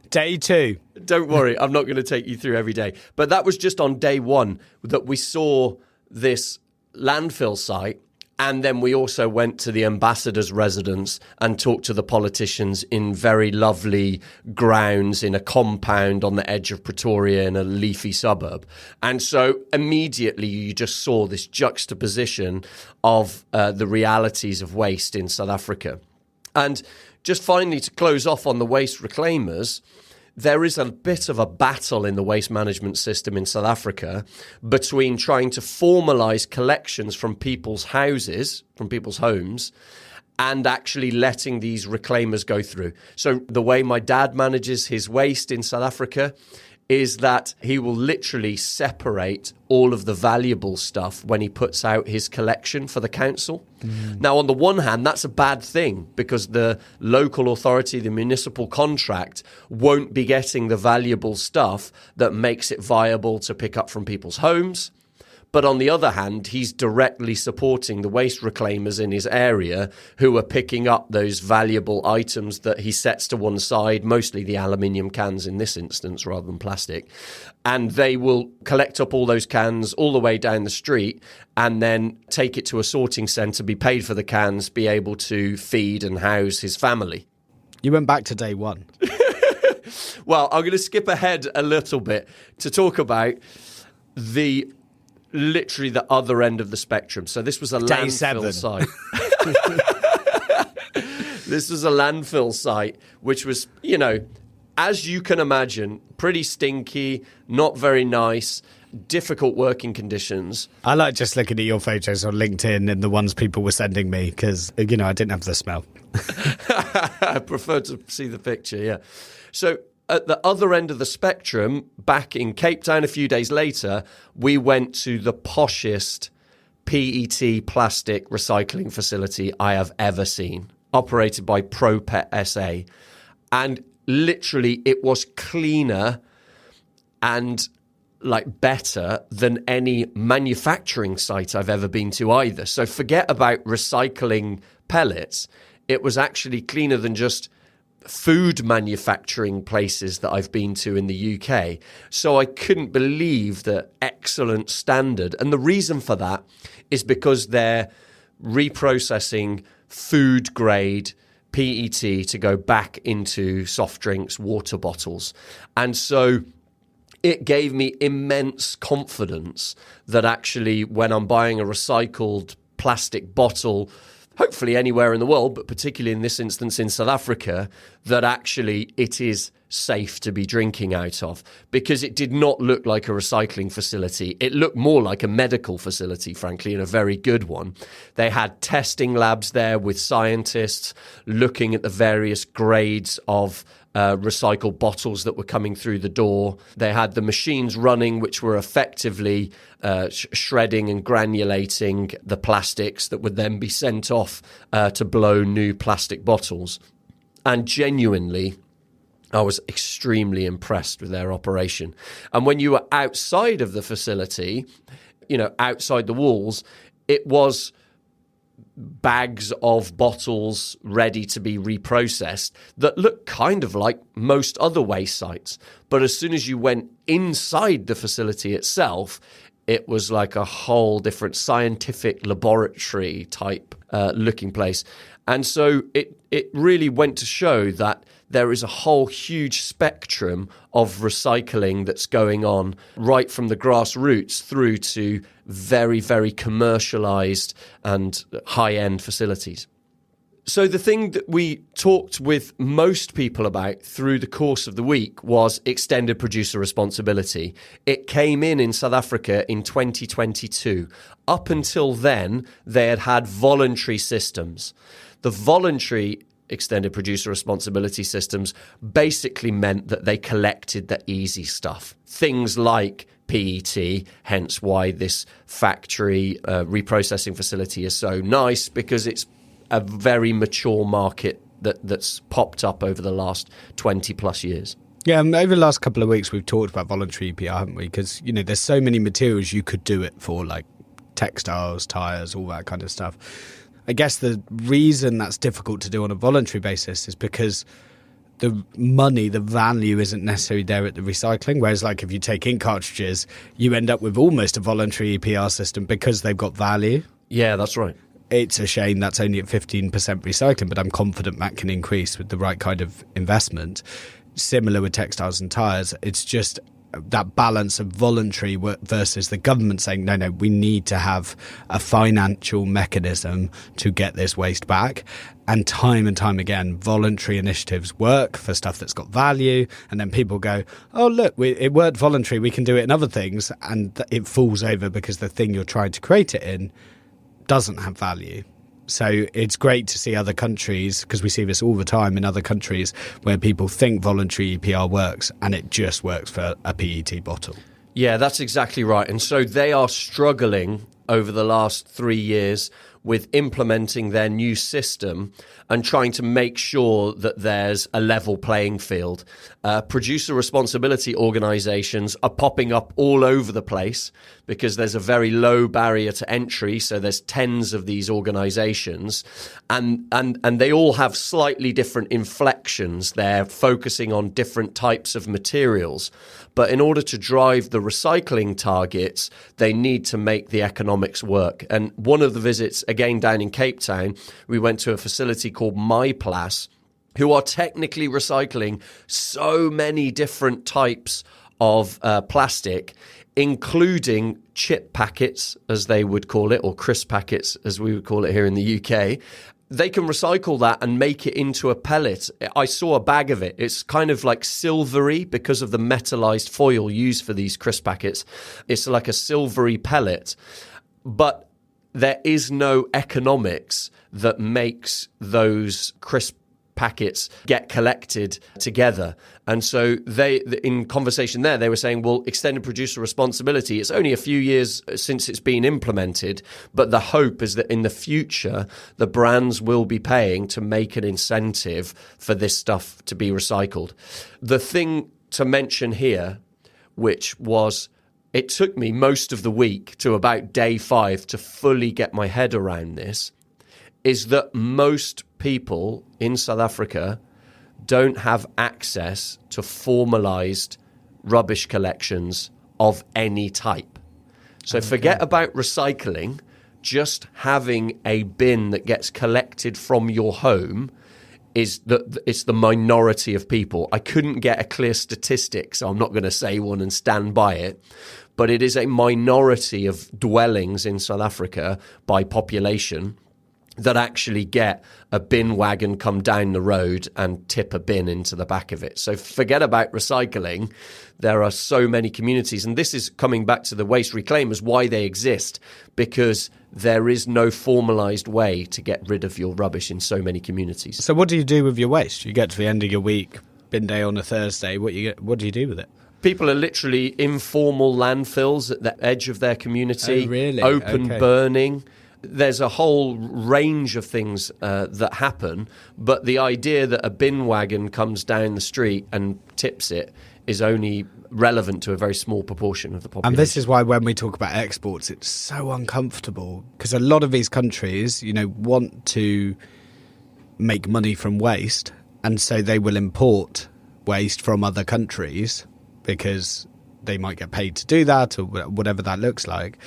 Day 2. Don't worry, I'm not going to take you through every day. But that was just on day 1 that we saw this landfill site. And then we also went to the ambassador's residence and talked to the politicians in very lovely grounds in a compound on the edge of Pretoria in a leafy suburb. And so immediately you just saw this juxtaposition of the realities of waste in South Africa. And just finally, to close off on the waste reclaimers, there is a bit of a battle in the waste management system in South Africa between trying to formalise collections from people's houses, from people's homes, and actually letting these reclaimers go through. So the way my dad manages his waste in South Africa is that he will literally separate all of the valuable stuff when he puts out his collection for the council. Now, on the one hand, that's a bad thing because the local authority, the municipal contract, won't be getting the valuable stuff that makes it viable to pick up from people's homes. But on the other hand, he's directly supporting the waste reclaimers in his area who are picking up those valuable items that he sets to one side, mostly the aluminium cans in this instance rather than plastic. And they will collect up all those cans all the way down the street and then take it to a sorting centre, be paid for the cans, be able to feed and house his family. You went back to day 1. Well, I'm going to skip ahead a little bit to talk about literally the other end of the spectrum. So this was a Day landfill 7. site. This was a landfill site, which was, as you can imagine, pretty stinky, not very nice, difficult working conditions. I like just looking at your photos on LinkedIn and the ones people were sending me because, I didn't have the smell. I prefer to see the picture, yeah. So at the other end of the spectrum, back in Cape Town a few days later, we went to the poshest PET plastic recycling facility I have ever seen, operated by ProPet SA. And literally, it was cleaner and better than any manufacturing site I've ever been to either. So forget about recycling pellets. It was actually cleaner than just food manufacturing places that I've been to in the UK. So I couldn't believe the excellent standard. And the reason for that is because they're reprocessing food grade PET to go back into soft drinks, water bottles. And so it gave me immense confidence that actually when I'm buying a recycled plastic bottle, hopefully anywhere in the world, but particularly in this instance in South Africa, that actually it is safe to be drinking out of, because it did not look like a recycling facility. It looked more like a medical facility, frankly, and a very good one. They had testing labs there with scientists looking at the various grades of recycled bottles that were coming through the door. They had the machines running, which were effectively shredding and granulating the plastics that would then be sent off to blow new plastic bottles. And genuinely, I was extremely impressed with their operation. And when you were outside of the facility, outside the walls, it was bags of bottles ready to be reprocessed that looked kind of like most other waste sites. But as soon as you went inside the facility itself, it was like a whole different scientific laboratory type looking place. And so it really went to show that there is a whole huge spectrum of recycling that's going on right from the grassroots through to very, very commercialized and high-end facilities. So the thing that we talked with most people about through the course of the week was extended producer responsibility. It came in South Africa in 2022. Up until then, they had voluntary systems. The voluntary extended producer responsibility systems basically meant that they collected the easy stuff. Things like PET, hence why this factory reprocessing facility is so nice, because it's a very mature market that's popped up over the last 20 plus years. Yeah, over the last couple of weeks, we've talked about voluntary EPR, haven't we? Because, there's so many materials you could do it for, like textiles, tyres, all that kind of stuff. I guess the reason that's difficult to do on a voluntary basis is because the money, the value isn't necessarily there at the recycling. Whereas like if you take ink cartridges, you end up with almost a voluntary EPR system because they've got value. Yeah, that's right. It's a shame that's only at 15% recycling, but I'm confident that can increase with the right kind of investment. Similar with textiles and tyres. It's just that balance of voluntary versus the government saying, no, we need to have a financial mechanism to get this waste back. And time again, voluntary initiatives work for stuff that's got value. And then people go, oh, look, it worked voluntary. We can do it in other things. And it falls over because the thing you're trying to create it in doesn't have value. So it's great to see other countries, because we see this all the time in other countries where people think voluntary EPR works and it just works for a PET bottle. Yeah, that's exactly right. And so they are struggling over the last 3 years with implementing their new system and trying to make sure that there's a level playing field. Producer responsibility organisations are popping up all over the place because there's a very low barrier to entry. So there's tens of these organisations, and they all have slightly different inflections. They're focusing on different types of materials. But in order to drive the recycling targets, they need to make the economics work. And one of the visits, again down in Cape Town, we went to a facility called MyPlas, who are technically recycling so many different types of plastic, including chip packets, as they would call it, or crisp packets, as we would call it here in the UK. They can recycle that and make it into a pellet. I saw a bag of it. It's kind of like silvery because of the metallized foil used for these crisp packets. It's like a silvery pellet. But there is no economics that makes those crisp packets get collected together. And so they, in conversation there, they were saying, well, extended producer responsibility, it's only a few years since it's been implemented, but the hope is that in the future, the brands will be paying to make an incentive for this stuff to be recycled. The thing to mention here, which was, it took me most of the week to about day 5 to fully get my head around this, is that most people in South Africa don't have access to formalised rubbish collections of any type. So forget about recycling, just having a bin that gets collected from your home it's the minority of people. I couldn't get a clear statistic, so I'm not going to say one and stand by it. But it is a minority of dwellings in South Africa by population that actually get a bin wagon come down the road and tip a bin into the back of it. So forget about recycling. There are so many communities, and this is coming back to the waste reclaimers, why they exist, because there is no formalised way to get rid of your rubbish in so many communities. So what do you do with your waste? You get to the end of your week, bin day on a Thursday, what do you do with it? People are literally informal landfills at the edge of their community, oh, really? Open Okay. burning. There's a whole range of things that happen, but the idea that a bin wagon comes down the street and tips it is only relevant to a very small proportion of the population. And this is why when we talk about exports, it's so uncomfortable, because a lot of these countries, want to make money from waste, and so they will import waste from other countries because they might get paid to do that or whatever that looks like.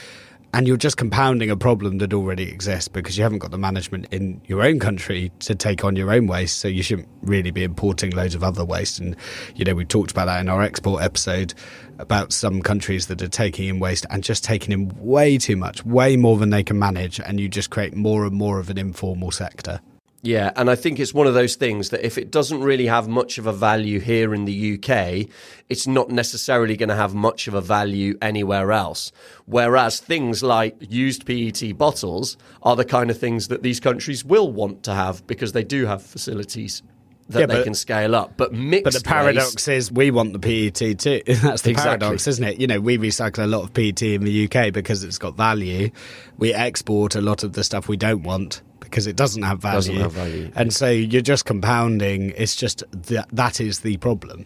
And you're just compounding a problem that already exists because you haven't got the management in your own country to take on your own waste. So you shouldn't really be importing loads of other waste. And, we talked about that in our export episode about some countries that are taking in waste and just taking in way too much, way more than they can manage. And you just create more and more of an informal sector. Yeah, and I think it's one of those things that if it doesn't really have much of a value here in the UK, it's not necessarily going to have much of a value anywhere else. Whereas things like used PET bottles are the kind of things that these countries will want to have because they do have facilities that they can scale up. But mixed the paradox waste, is we want the PET too. That's the Exactly. paradox, isn't it? We recycle a lot of PET in the UK because it's got value. We export a lot of the stuff we don't want because it doesn't have value. And so you're just compounding. It's just that is the problem.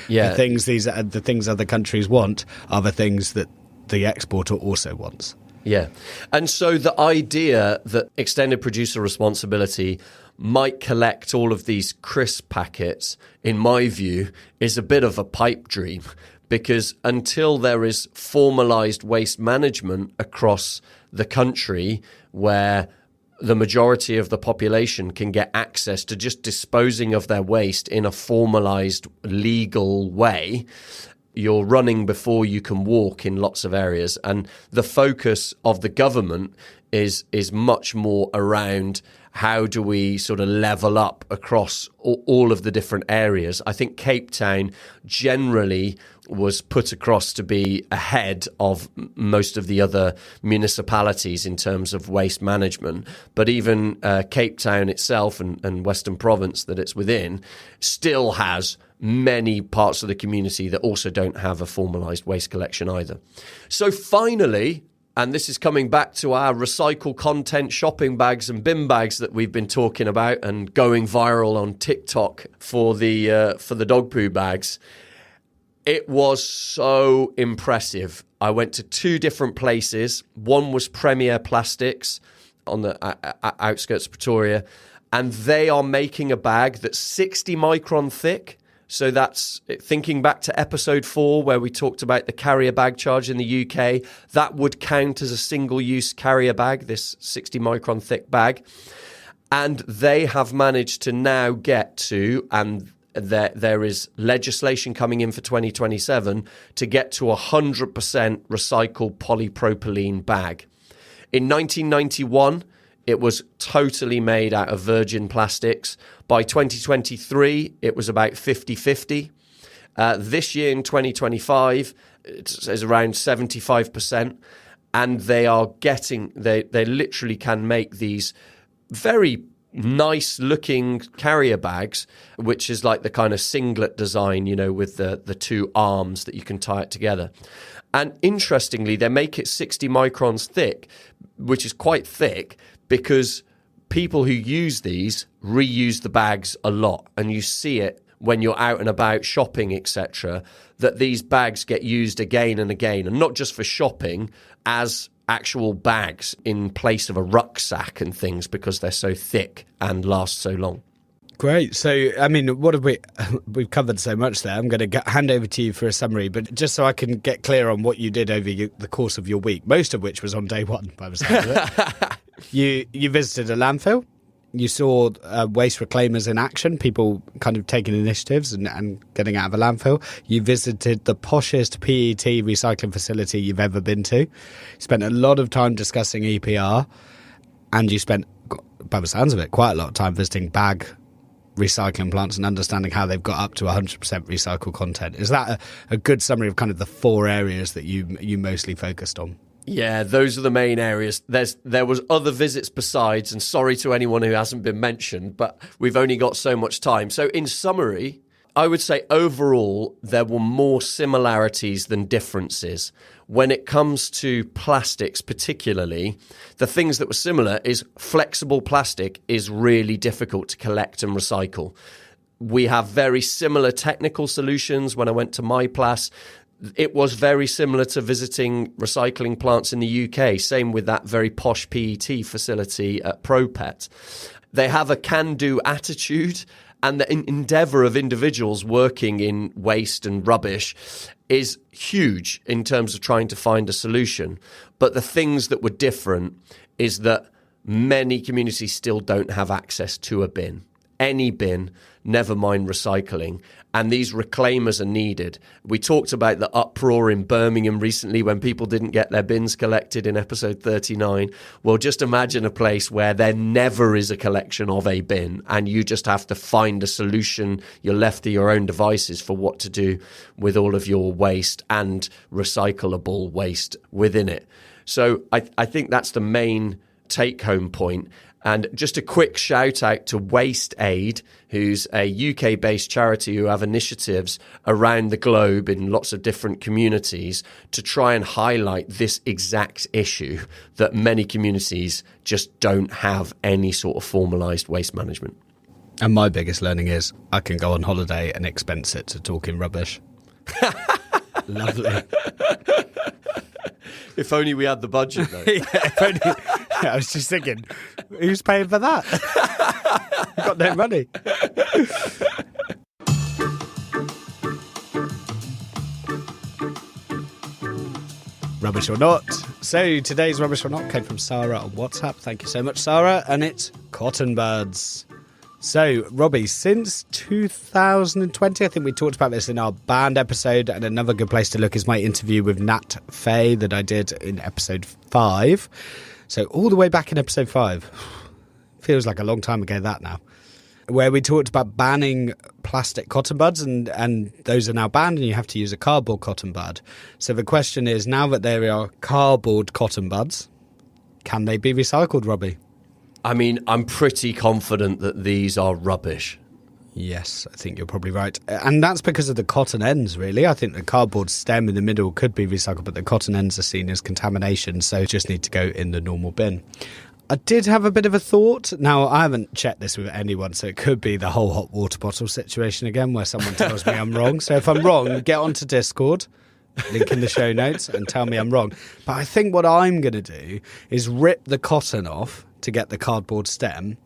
Yeah. the things other countries want are the things that the exporter also wants. Yeah. And so the idea that extended producer responsibility might collect all of these crisp packets, in my view, is a bit of a pipe dream, because until there is formalized waste management across the country where the majority of the population can get access to just disposing of their waste in a formalized legal way, you're running before you can walk in lots of areas. And the focus of the government is much more around how do we sort of level up across all of the different areas. I think Cape Town generally was put across to be ahead of most of the other municipalities in terms of waste management. But even Cape Town itself and Western Province that it's within still has many parts of the community that also don't have a formalised waste collection either. So finally, and this is coming back to our recycle content shopping bags and bin bags that we've been talking about and going viral on TikTok for the dog poo bags. It was so impressive. I went to 2 different places. One was Premier Plastics on the outskirts of Pretoria, and they are making a bag that's 60 micron thick. So that's thinking back to episode 4 where we talked about the carrier bag charge in the UK. That would count as a single-use carrier bag, this 60 micron thick bag. And they have managed to now get to, and there is legislation coming in for 2027 to get to 100% recycled polypropylene bag. In 1991, it was totally made out of virgin plastics. By 2023, it was about 50-50. This year in 2025, it's around 75%. And they are getting, they literally can make these very nice looking carrier bags, which is like the kind of singlet design, you know, with the 2 arms that you can tie it together. And interestingly, they make it 60 microns thick, which is quite thick, because people who use these reuse the bags a lot. And you see it when you're out and about shopping, etc., that these bags get used again and again, and not just for shopping, as actual bags in place of a rucksack and things, because they're so thick and last so long. Great. So, I mean, what have we've covered so much there. I'm going to hand over to you for a summary, but just so I can get clear on what you did over the course of your week, most of which was on day 1, by the sound of it. You visited a landfill. You saw waste reclaimers in action, people kind of taking initiatives and getting out of a landfill. You visited the poshest PET recycling facility you've ever been to. You spent a lot of time discussing EPR, and you spent, by the sounds of it, quite a lot of time visiting bag recycling plants and understanding how they've got up to 100% recycled content. Is that a good summary of kind of the 4 areas that you mostly focused on? Yeah, those are the main areas. There was other visits besides, and sorry to anyone who hasn't been mentioned, but we've only got so much time. So in summary, I would say overall there were more similarities than differences. When it comes to plastics particularly, the things that were similar is flexible plastic is really difficult to collect and recycle. We have very similar technical solutions. When I went to MyPlas, it was very similar to visiting recycling plants in the UK. Same with that very posh PET facility at ProPet. They have a can-do attitude, and the endeavour of individuals working in waste and rubbish is huge in terms of trying to find a solution. But the things that were different is that many communities still don't have access to a bin. Any bin, never mind recycling. And these reclaimers are needed. We talked about the uproar in Birmingham recently when people didn't get their bins collected in episode 39. Well, just imagine a place where there never is a collection of a bin and you just have to find a solution. You're left to your own devices for what to do with all of your waste and recyclable waste within it. So I think that's the main take-home point. And just a quick shout out to Waste Aid, who's a UK-based charity who have initiatives around the globe in lots of different communities to try and highlight this exact issue, that many communities just don't have any sort of formalised waste management. And my biggest learning is I can go on holiday and expense it to talking rubbish. Lovely. If only we had the budget, though. I was just thinking, who's paying for that? We've got no money. Rubbish or not. So today's Rubbish or Not came from Sarah on WhatsApp. Thank you so much, Sarah. And it's cotton buds. So, Robbie, since 2020, I think we talked about this in our band episode, and another good place to look is my interview with Nat Faye that I did in episode 5. So, all the way back in episode 5. Feels like a long time ago, that now. Where we talked about banning plastic cotton buds, and those are now banned, and you have to use a cardboard cotton bud. So, the question is, now that there are cardboard cotton buds, can they be recycled, Robbie? I mean, I'm pretty confident that these are rubbish. Yes, I think you're probably right. And that's because of the cotton ends, really. I think the cardboard stem in the middle could be recycled, but the cotton ends are seen as contamination, so just need to go in the normal bin. I did have a bit of a thought. Now, I haven't checked this with anyone, so it could be the whole hot water bottle situation again, where someone tells me I'm wrong. So if I'm wrong, get onto Discord, link in the show notes, and tell me I'm wrong. But I think what I'm going to do is rip the cotton off to get the cardboard stem.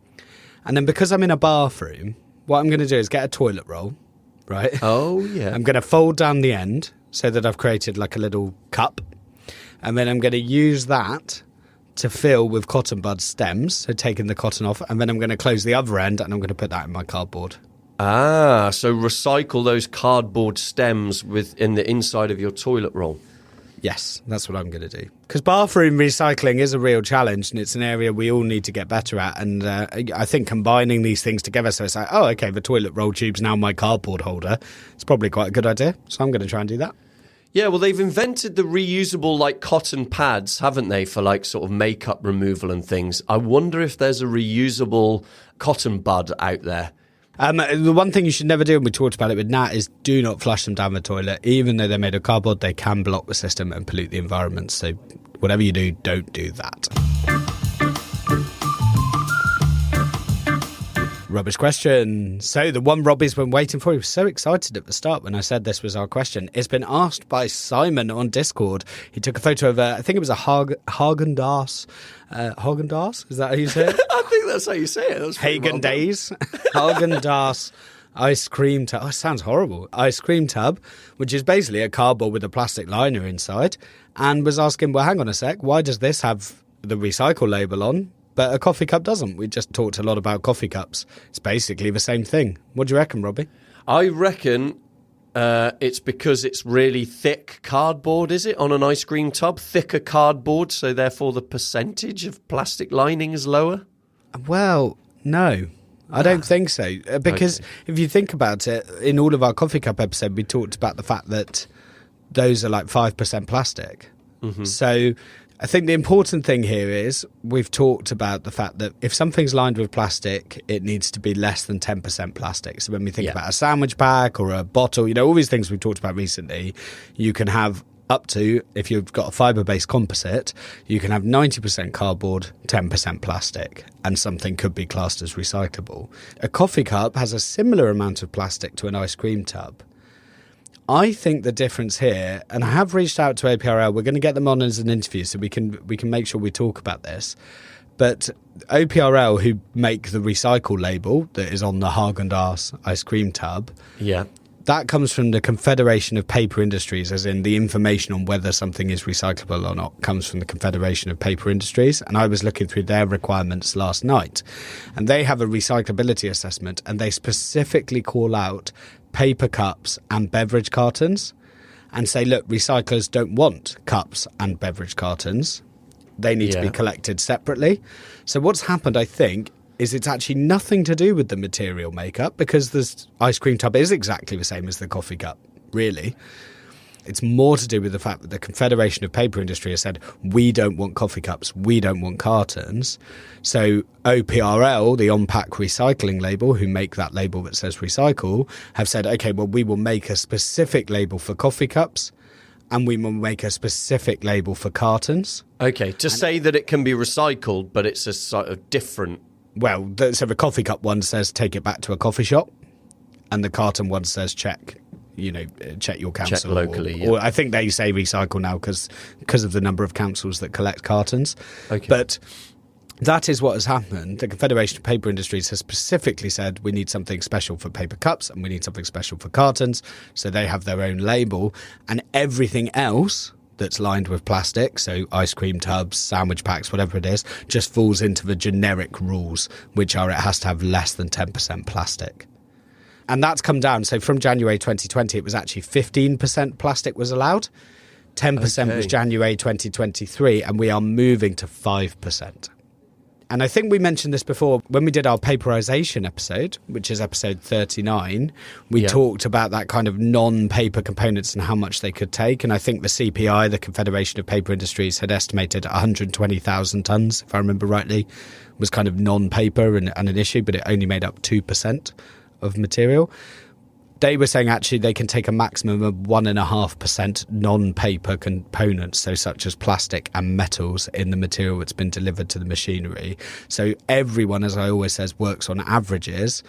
And then because I'm in a bathroom, what I'm going to do is get a toilet roll, right? Oh, yeah. I'm going to fold down the end so that I've created like a little cup. And then I'm going to use that to fill with cotton bud stems, so taking the cotton off. And then I'm going to close the other end and I'm going to put that in my cardboard. Ah, so recycle those cardboard stems in the inside of your toilet roll. Yes, that's what I'm going to do. Because bathroom recycling is a real challenge, and it's an area we all need to get better at. And I think combining these things together, so it's like, oh, okay, the toilet roll tube's now my cardboard holder. It's probably quite a good idea. So I'm going to try and do that. Yeah, well, they've invented the reusable, like, cotton pads, haven't they, for, like, sort of makeup removal and things. I wonder if there's a reusable cotton bud out there. The one thing you should never do, and we talked about it with Nat, is do not flush them down the toilet. Even though they're made of cardboard, they can block the system and pollute the environment. So whatever you do, don't do that. Rubbish question. So the one Robbie's been waiting for, he was so excited at the start when I said this was our question. It's been asked by Simon on Discord. He took a photo of, I think it was a Haagen-Dazs. Haagen-Dazs? Is that how you say it? I think that's how you say it. Hagen Days. Haagen-Dazs ice cream tub. Oh, it sounds horrible. Ice cream tub, which is basically a cardboard with a plastic liner inside. And was asking, well, hang on a sec, why does this have the recycle label on, but a coffee cup doesn't? We just talked a lot about coffee cups. It's basically the same thing. What do you reckon, Robbie? I reckon it's because it's really thick cardboard, is it, on an ice cream tub? Thicker cardboard, so therefore the percentage of plastic lining is lower? Well, no. I don't think so. Because if you think about it, in all of our coffee cup episode, we talked about the fact that those are like 5% plastic. Mm-hmm. So I think the important thing here is we've talked about the fact that if something's lined with plastic, it needs to be less than 10% plastic. So when we think about a sandwich pack or a bottle, you know, all these things we've talked about recently, you can have up to, if you've got a fibre-based composite, you can have 90% cardboard, 10% plastic, and something could be classed as recyclable. A coffee cup has a similar amount of plastic to an ice cream tub. I think the difference here, and I have reached out to OPRL, we're going to get them on as an interview so we can make sure we talk about this. But OPRL, who make the recycle label that is on the Haagen-Dazs ice cream tub, that comes from the Confederation of Paper Industries, as in the information on whether something is recyclable or not comes from the Confederation of Paper Industries. And I was looking through their requirements last night, and they have a recyclability assessment, and they specifically call out paper cups and beverage cartons and say, look, recyclers don't want cups and beverage cartons. They need to be collected separately. So what's happened, I think, is it's actually nothing to do with the material makeup, because this ice cream tub is exactly the same as the coffee cup, really. It's more to do with the fact that the Confederation of Paper Industry has said, we don't want coffee cups, we don't want cartons. So OPRL, the on-pack recycling label, who make that label that says recycle, have said, okay, well, we will make a specific label for coffee cups and we will make a specific label for cartons. Okay, to say that it can be recycled, but it's a sort of different... Well, so the coffee cup one says take it back to a coffee shop, and the carton one says check. check your council. Check locally, or I think they say recycle now because of the number of councils that collect cartons. Okay. But that is what has happened. The Confederation of Paper Industries has specifically said we need something special for paper cups and we need something special for cartons. So they have their own label, and everything else that's lined with plastic, so ice cream tubs, sandwich packs, whatever it is, just falls into the generic rules, which are it has to have less than 10% plastic. And that's come down. So from January 2020, it was actually 15% plastic was allowed. 10% was January 2023, and we are moving to 5%. And I think we mentioned this before when we did our paperization episode, which is episode 39. We talked about that kind of non-paper components and how much they could take. And I think the CPI, the Confederation of Paper Industries, had estimated 120,000 tonnes, if I remember rightly, was kind of non-paper and an issue, but it only made up 2% of material. They were saying actually they can take a maximum of 1.5% non-paper components, so such as plastic and metals in the material that's been delivered to the machinery. So everyone, as I always says, works on averages.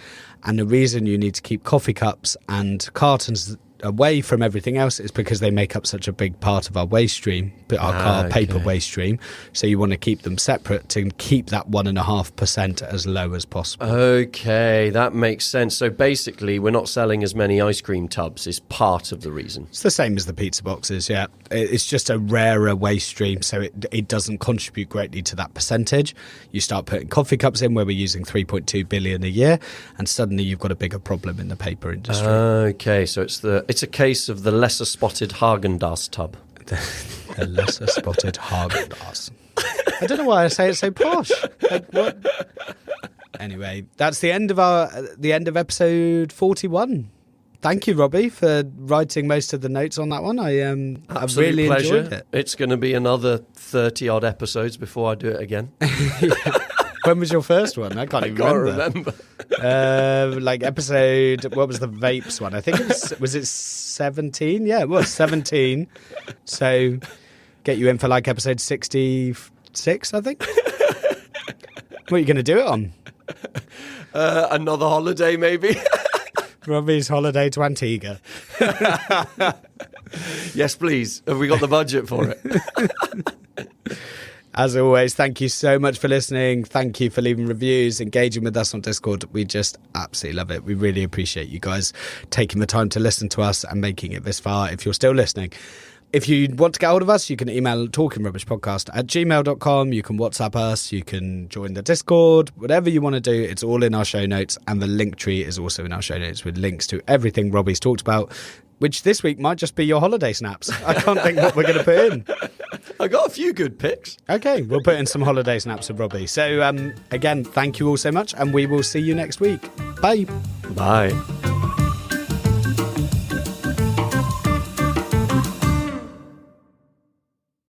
And the reason you need to keep coffee cups and cartons away from everything else is because they make up such a big part of our waste stream, our paper waste stream. So you want to keep them separate to keep that 1.5% as low as possible. Okay, that makes sense. So basically, we're not selling as many ice cream tubs is part of the reason. It's the same as the pizza boxes, yeah. It's just a rarer waste stream, so it doesn't contribute greatly to that percentage. You start putting coffee cups in where we're using 3.2 billion a year, and suddenly you've got a bigger problem in the paper industry. Okay, so it's a case of the lesser spotted Haagen-Dazs tub. The lesser spotted Haagen-Dazs. I don't know why I say it so posh. Like, what? Anyway, that's the end of episode 41. Thank you, Robbie, for writing most of the notes on that one. I've really enjoyed it. It's going to be another 30-odd episodes before I do it again. When was your first one? I can't even remember. Like episode, what was the vapes one? I think was it 17? Yeah, it was 17. So get you in for like episode 66, I think. What are you going to do it on? Another holiday, maybe. Robbie's holiday to Antigua. Yes, please. Have we got the budget for it? As always, thank you so much for listening. Thank you for leaving reviews, engaging with us on Discord. We just absolutely love it. We really appreciate you guys taking the time to listen to us and making it this far, if you're still listening. If you want to get hold of us, you can email talkingrubishpodcast@gmail.com. You can WhatsApp us. You can join the Discord. Whatever you want to do, it's all in our show notes. And the link tree is also in our show notes with links to everything Robbie's talked about, which this week might just be your holiday snaps. I can't think what we're going to put in. I got a few good picks. Okay, we'll put in some holiday snaps of Robbie. So, again, thank you all so much, and we will see you next week. Bye. Bye.